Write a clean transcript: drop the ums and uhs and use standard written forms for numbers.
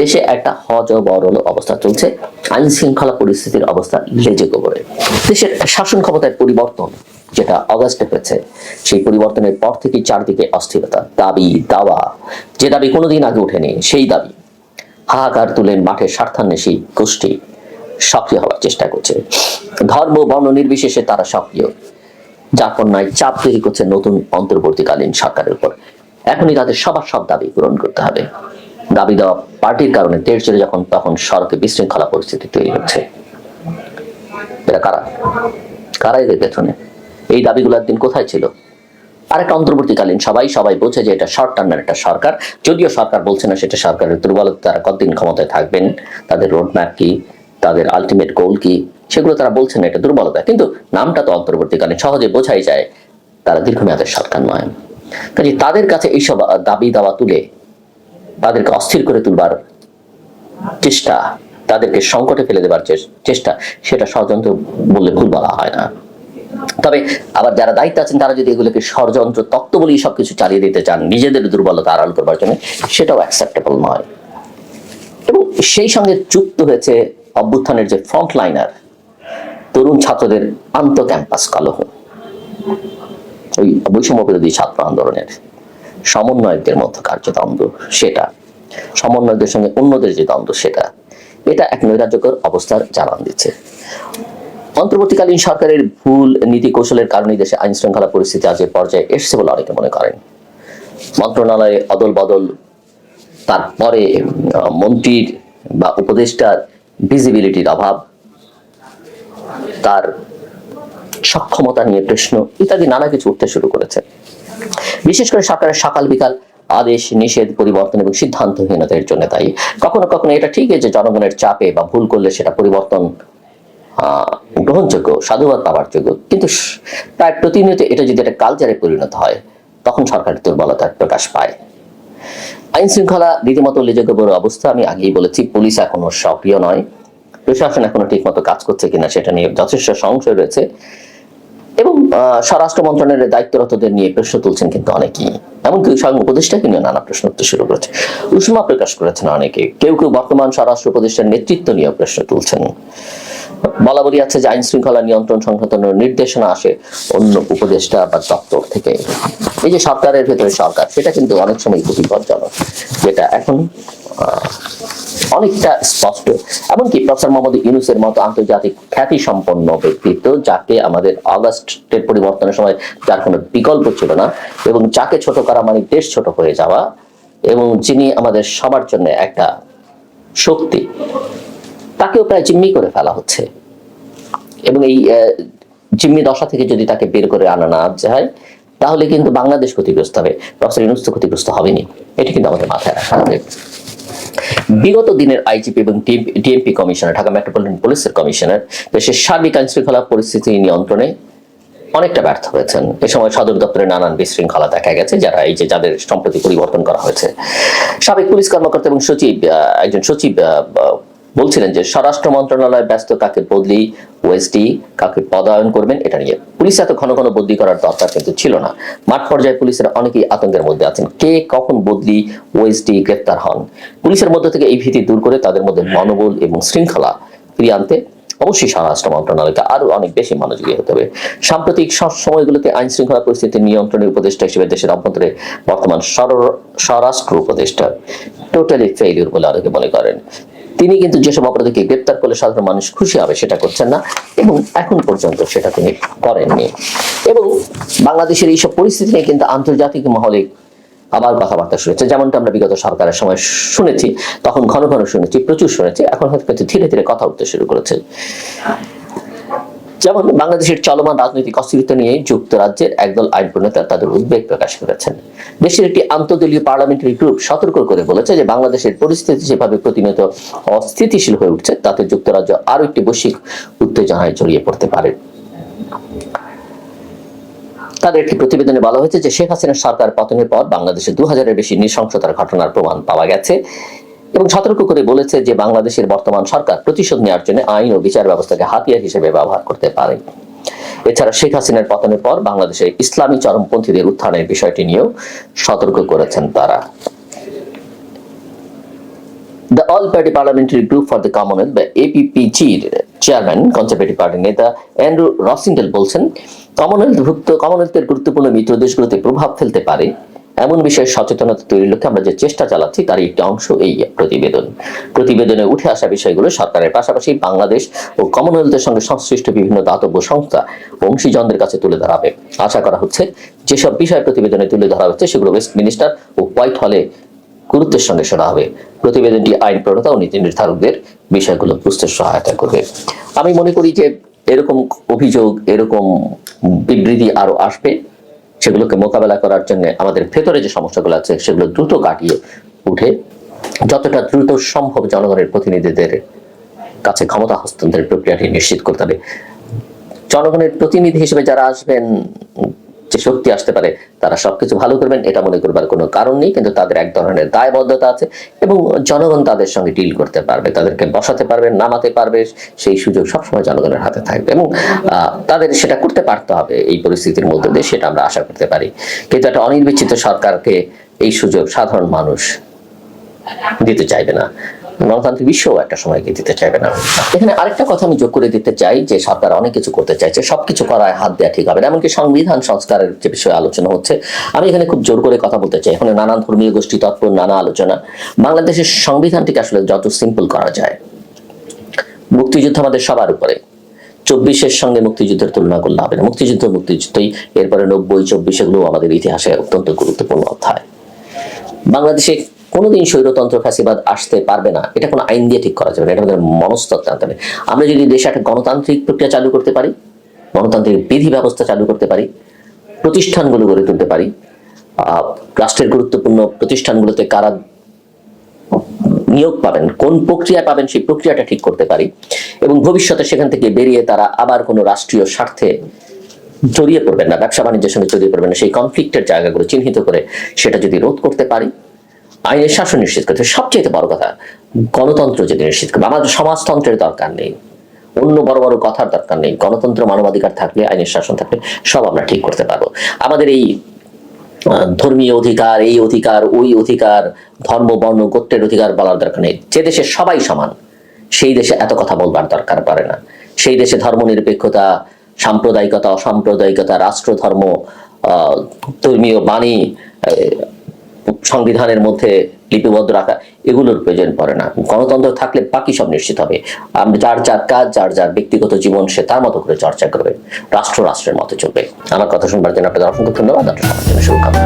দেশে একটা হযবরল অবস্থা চলছে, আইন শৃঙ্খলা পরিস্থিতির অবস্থা লেজে গোবরে। দেশের শাসন ক্ষমতায় পরিবর্তন যেটা অগাস্টে হয়েছে, সেই পরিবর্তনের পর থেকে চারদিকে অস্থিরতা, দাবি দাওয়া, যে দাবি কোনোদিন আগে ওঠেনি সেই দাবি হাহাকার তুলেন মাঠের স্বার্থান্বেষী গোষ্ঠী সক্রিয় হওয়ার চেষ্টা করছে। ধর্ম বর্ণ নির্বিশেষে তারা সক্রিয়, যার কন্যায় চাপ তৈরি করছে নতুন অন্তর্বর্তীকালীন সরকারের উপর। এখনই তাদের সবার সব দাবি পূরণ করতে হবে। দাবি দেওয়া পার্টির কারণে দেশ জুড়ে যখন তখন সড়কে বিশৃঙ্খলা পরিস্থিতি তৈরি হচ্ছে। এরা কারা? কারা এদের পেছনে? এই দাবিগুলোর দিন কোথায় ছিল? আরেকটা অন্তর্বর্তীকালীন সবাই বোঝে যে এটা শর্ট টার্মের একটা সরকার, যদিও সরকার বলছে না সেটা সরকারের দুর্বলতা, তারা কতদিন ক্ষমতায় থাকবেন, তাদের রোডম্যাপ কি, তাদের আলটিমেট গোল কি, সেগুলো তারা বলছে না, এটা দুর্বলতা। কিন্তু নামটা তো অন্তর্বর্তীকালীন, সহজে বোঝাই যায় তারা দীর্ঘমেয়াদের সরকার নয়। কাজে তাদের কাছে এইসব দাবি দাওয়া তুলে তাদেরকে অস্থির করে তুলবার চেষ্টা, তাদেরকে সংকটে ফেলে দেবার চেষ্টা, সেটা ষড়যন্ত্র বললে ভুল বলা হয় না। তবে আবার যারা দায়িত্বে আছেন তারা যদি এগুলোকে ষড়যন্ত্র তত্ত্ব বলেই সবকিছু চালিয়ে দিতে চান নিজেদের দুর্বলতা আড়াল করবার জন্য, সেটাও অ্যাকসেপ্টেবল নয়। এবং সেই সঙ্গে যুক্ত হয়েছে অভ্যুত্থানের যে ফ্রন্ট লাইনার তরুণ ছাত্রদের আন্ত ক্যাম্পাস কলহ, ওই বৈষম্য বিরোধী ছাত্র আন্দোলনের সমন্বয়কদের মধ্যে কার্য দ্বন্দ্ব, সেটা সমন্বয়কদের সঙ্গে অন্যদের যে দ্বন্দ্ব, সেটা এটা এক নৈরাজ্যকর অবস্থার জানান দিচ্ছে। অন্তর্বর্তীকালীন সরকারের ভুল নীতি কৌশলের কারণে দেশে আইন শৃঙ্খলা পরিস্থিতি আজ এই পর্যায়ে এসছে বলে অনেকে মনে করেন। মন্ত্রণালয়ে অদল বদল, তারপরে মন্ত্রীর বা উপদেষ্টার ভিজিবিলিটির অভাব, তার সক্ষমতা নিয়ে প্রশ্ন ইত্যাদি নানা কিছু উঠতে শুরু করেছে। বিশেষ করে সরকারের সকাল বিকাল আদেশ নিষেধ পরিবর্তন এবং সিদ্ধান্তহীনতার জন্য তাই কখনো কখনো এটা ঠিক যে জনগণের চাপে বা ভুল করলে সেটা পরিবর্তন গ্রহণযোগ্য, সাধুবাদ পাওয়ার যোগ্য, কিন্তু প্রায় প্রতিনিয়ত এটা যদি একটা কালচারে পরিণত হয় তখন সরকারের দুর্বলতার প্রকাশ পায়। আইন শৃঙ্খলা রীতিমতো লেজেগোবর অবস্থা। আমি আগেই বলেছি, পুলিশ এখনো সক্রিয় নয়, প্রশাসন এখনো ঠিক মতো কাজ করছে কিনা সেটা নিয়ে যথেষ্ট সংশয় রয়েছে। এবং স্বরাষ্ট্র মন্ত্রণালয়ের দায়িত্বরতদের নিয়ে প্রশ্ন তুলছেন কিন্তু অনেকেই, এমনকি স্বয়ং উপদেষ্টাকে নিয়ে নানা প্রশ্ন উঠতে শুরু করেছে, উষ্মা প্রকাশ করেছেন অনেকে। কেউ বর্তমান স্বরাষ্ট্র উপদেষ্টার নেতৃত্ব নিয়ে প্রশ্ন তুলছেন। বলা বলি আছে যে আইন শৃঙ্খলা নিয়ন্ত্রণ সংক্রান্ত নির্দেশনা আসে অন্য উপদেষ্টা বা দপ্তর থেকে। এই যে সরকারের ভেতরে সরকার, সেটা কিন্তু অনেক সময় খুব বিপজ্জনক, যেটা এখন অনেকটা স্পষ্ট। এমনকি প্রফেসর মোহাম্মদ ইউনূসের মতো আন্তর্জাতিক খ্যাতি সম্পন্ন ব্যক্তিত্ব, যাকে আমাদের আগস্টের পরিবর্তনের সময় যার কোনো বিকল্প ছিল না, এবং যাকে ছোট করা মানে দেশ ছোট হয়ে যাওয়া, এবং যিনি আমাদের সবার জন্য একটা শক্তি, তাকেও প্রায় জিম্মি করে ফেলা হচ্ছে। এবং এই জিম্মি দশা থেকে যদি তাকে বের করে আনা না যায় তাহলে কিন্তু বাংলাদেশ ক্ষতিগ্রস্ত হবে, প্রফেসর ইউনূস তো ক্ষতিগ্রস্ত হবেনি। এটা কিন্তু আমাদের মাথায় রাখা হবে। বিগত দিনের আইজিপি এবং ডিএমপি কমিশনার, ঢাকা মেট্রোপলিটন পুলিশের কমিশনার দেশের সার্বিক আইন শৃঙ্খলা পরিস্থিতি নিয়ন্ত্রণে অনেকটা ব্যর্থ হয়েছেন। এ সময় সদর দপ্তরে নানান বিশৃঙ্খলা দেখা গেছে, যারা এই যে যাদের সম্প্রতি পরিবর্তন করা হয়েছে। সাবেক পুলিশ কর্মকর্তা এবং একজন সচিব বলছিলেন যে স্বরাষ্ট্র মন্ত্রণালয় ব্যস্ত, কাকে বদলি ওএসডি কাকে পদায়ন করবেন এটা নিয়ে। পুলিশ এত ঘন ঘন বদলি করার দরকার কিন্তু ছিল না। মাঠ পর্যায়ে পুলিশের অনেকেই আতঙ্কের মধ্যে আছেন, কে কখন বদলি ওএসডি গ্রেপ্তার হন। পুলিশের মধ্যে থেকে এই ভীতি দূর করে তাদের মধ্যে মনোবল এবং শৃঙ্খলা ফিরিয়ে আনতে অবশ্যই স্বরাষ্ট্র মন্ত্রণালয়কে আরো অনেক বেশি মনোযোগী হতে হবে। সাম্প্রতিক সময়গুলোতে আইন শৃঙ্খলা পরিস্থিতি নিয়ন্ত্রণের উপদেষ্টা হিসেবে দেশের অভ্যন্তরে বর্তমান স্বরাষ্ট্র উপদেষ্টা টোটালি ফেইলিউর বলে অনেকে মনে করেন। তিনি কিন্তু যেসব অপরাধীকে গ্রেপ্তার করলে সাধারণ মানুষ খুশি হবে সেটা করছেন না, এবং এখন পর্যন্ত সেটা তিনি করেননি। এবং বাংলাদেশের এইসব পরিস্থিতি নিয়ে কিন্তু আন্তর্জাতিক মহলে আবার কথাবার্তা শুনেছে, যেমনটা আমরা বিগত সরকারের সময় শুনেছি, তখন ঘন ঘন শুনেছি, প্রচুর শুনেছি, এখন হয়তো ধীরে ধীরে কথা উঠতে শুরু করেছে। যেমন বাংলাদেশের চলমান রাজনৈতিক অস্থিরতা নিয়ে যুক্তরাজ্যের একদল আইন প্রণেতা তাদের উদ্বেগ প্রকাশ করেছেন। দেশের একটি আন্তঃদলীয় পার্লামেন্টারি গ্রুপ সতর্ক করে বলেছে যে বাংলাদেশের পরিস্থিতি যেভাবে প্রতিনিয়ত অস্থিতিশীল হয়ে উঠছে তাতে যুক্তরাজ্য আরো একটি বৈশ্বিক উত্তেজনায় জড়িয়ে পড়তে পারে। তাদের একটি প্রতিবেদনে বলা হয়েছে যে শেখ হাসিনার সরকার পতনের পর বাংলাদেশে 2000-এর বেশি নৃশংসতার ঘটনার প্রমাণ পাওয়া গেছে, এবং সতর্ক করে বলেছে যে বাংলাদেশের বর্তমান সরকার প্রতিশোধ নেওয়ার জন্য আইন ও বিচার ব্যবস্থাকে হাতিয়ার হিসেবে ব্যবহার করতে পারে। এছাড়া শেখ হাসিনার পতনের পর বাংলাদেশে ইসলামী চরমপন্থীদের উত্থানের বিষয়টি নিয়েও সতর্ক করেছেন তারা। The all party parliamentary group for the Commonwealth বা এপিপিজির চেয়ারম্যান কনজারভেটিভ পার্টির নেতা অ্যান্ড্রু রসিন্ডেল বলছেন, কমনওয়েলথের গুরুত্বপূর্ণ মিত্র দেশগুলোতে প্রভাব ফেলতে পারে এমন বিষয়ে সচেতনতা তৈরির লক্ষ্যে আমরা যে চেষ্টা চালাচ্ছি তারই একটি অংশ এই প্রতিবেদনে উঠে আসা বিষয়গুলো সরকারের পাশাপাশি বাংলাদেশ ও কমনওয়েলথের সঙ্গে সংশ্লিষ্ট বিভিন্ন দাতব্য সংস্থা অংশীজনদের কাছে তুলে ধরা হবে। আশা করা হচ্ছে যেসব বিষয় প্রতিবেদনে তুলে ধরা হচ্ছে সেগুলো ওয়েস্টমিনিস্টার ও হোয়াইট হলে গুরুত্বের সঙ্গে শোনা হবে। প্রতিবেদনটি আইন প্রণেতা ও নীতি নির্ধারকদের বিষয়গুলো বুঝতে সহায়তা করবে। আমি মনে করি যে এরকম অভিযোগ, এরকম বিবৃতি আরো আসবে। সেগুলোকে মোকাবেলা করার জন্য আমাদের ভেতরে যে সমস্যাগুলো আছে সেগুলো দ্রুত কাটিয়ে উঠে যতটা দ্রুত সম্ভব জনগণের প্রতিনিধিদের কাছে ক্ষমতা হস্তান্তরের প্রক্রিয়াটি নিশ্চিত করতে হবে। জনগণের প্রতিনিধি হিসেবে যারা আসবেন, যে শক্তি আসতে পারে, তারা সবকিছু ভালো করবেন এটা মনে করবার কোনো কারণ নেই, কিন্তু তাদের এক ধরনের দায়বদ্ধতা আছে এবং জনগণ তাদের সঙ্গে ডিল করতে পারবে, তাদেরকে বসাতে পারবে, নামাতে পারবে, সেই সুযোগ সবসময় জনগণের হাতে থাকবে এবং তাদের সেটা করতে পারতে হবে এই পরিস্থিতির মধ্যে দিয়ে, সেটা আমরা আশা করতে পারি। কিন্তু একটা অনির্বাচিত সরকারকে এই সুযোগ সাধারণ মানুষ দিতে চাইবে না, গণতান্ত্রিক বিশ্বও একটা সময় দিতে চাইবে না। এখানে আরেকটা কথা আমি যোগ করে দিতে চাই যে সরকার অনেক কিছু করতে চাইছে, সবকিছু করায় হাত দেওয়া ঠিক হবে না। এমনকি সংবিধান সংস্কারের যে বিষয়ে আলোচনা হচ্ছে, আমি এখানে খুব জোর করে কথা বলতে চাই। এখানে নানান ধর্মীয় গোষ্ঠী তৎপর, নানা আলোচনা। বাংলাদেশের সংবিধানটিকে আসলে যত সিম্পল করা যায়, মুক্তিযুদ্ধ আমাদের সবার উপরে, 24-এর সঙ্গে মুক্তিযুদ্ধের তুলনা করলে হবে না। মুক্তিযুদ্ধই, এরপরে 90-24 এগুলো আমাদের ইতিহাসে অত্যন্ত গুরুত্বপূর্ণ অধ্যায়। বাংলাদেশে কোনোদিন স্বৈরতন্ত্র ফ্যাসিবাদ আসতে পারবে না, এটা কোনো আইন দিয়ে ঠিক করা যাবে না, এটা আমাদের মনস্তত্ত্ব আনতে হবে। আমরা যদি দেশে একটা গণতান্ত্রিক প্রক্রিয়া চালু করতে পারি, গণতান্ত্রিক বিধি ব্যবস্থা চালু করতে পারি, প্রতিষ্ঠানগুলো গড়ে তুলতে পারি, রাষ্ট্রের গুরুত্বপূর্ণ প্রতিষ্ঠানগুলোতে কারা নিয়োগ পাবেন, কোন প্রক্রিয়া পাবেন, সেই প্রক্রিয়াটা ঠিক করতে পারি এবং ভবিষ্যতে সেখান থেকে বেরিয়ে তারা আবার কোনো রাষ্ট্রীয় স্বার্থে জড়িয়ে পড়বেন না, ব্যবসা বাণিজ্যের সঙ্গে জড়িয়ে পড়বেন না, সেই কনফ্লিক্টের জায়গাগুলো চিহ্নিত করে সেটা যদি রোধ করতে পারি, আইনের শাসন নিশ্চিত করতে, সবচেয়ে বড় কথা গণতন্ত্র যদি নিশ্চিত করবে। আমাদের সমাজতন্ত্রের দরকার নেই, অন্য বড় বড় কথার দরকার নেই। গণতন্ত্র, মানবাধিকার থাকলে, আইনের শাসন থাকলে সব আমরা ঠিক করতে পারবো। আমাদের এই ধর্মীয় অধিকার, এই অধিকার, ওই অধিকার, ধর্ম, বর্ণ, গোত্রের অধিকার বলার দরকার নেই। যে দেশে সবাই সমান, সেই দেশে এত কথা বলবার দরকার পড়ে না। সেই দেশে ধর্মনিরপেক্ষতা, সাম্প্রদায়িকতা, অসাম্প্রদায়িকতা, রাষ্ট্র ধর্ম, ধর্মীয় বাণী সংবিধানের মধ্যে লিপিবদ্ধ রাখা, এগুলোর প্রয়োজন পড়ে না। গণতন্ত্র থাকলে বাকি সব নিশ্চিত হবে। আমরা যার যার কাজ, যার যার ব্যক্তিগত জীবন সে তার মতো করে চর্চা করবে, রাষ্ট্র রাষ্ট্রের মতো চলবে। আমার কথা শুনবার জন্য আপনাদের অসংখ্য ধন্যবাদ। আপনার সবার জন্য শুভকামনা।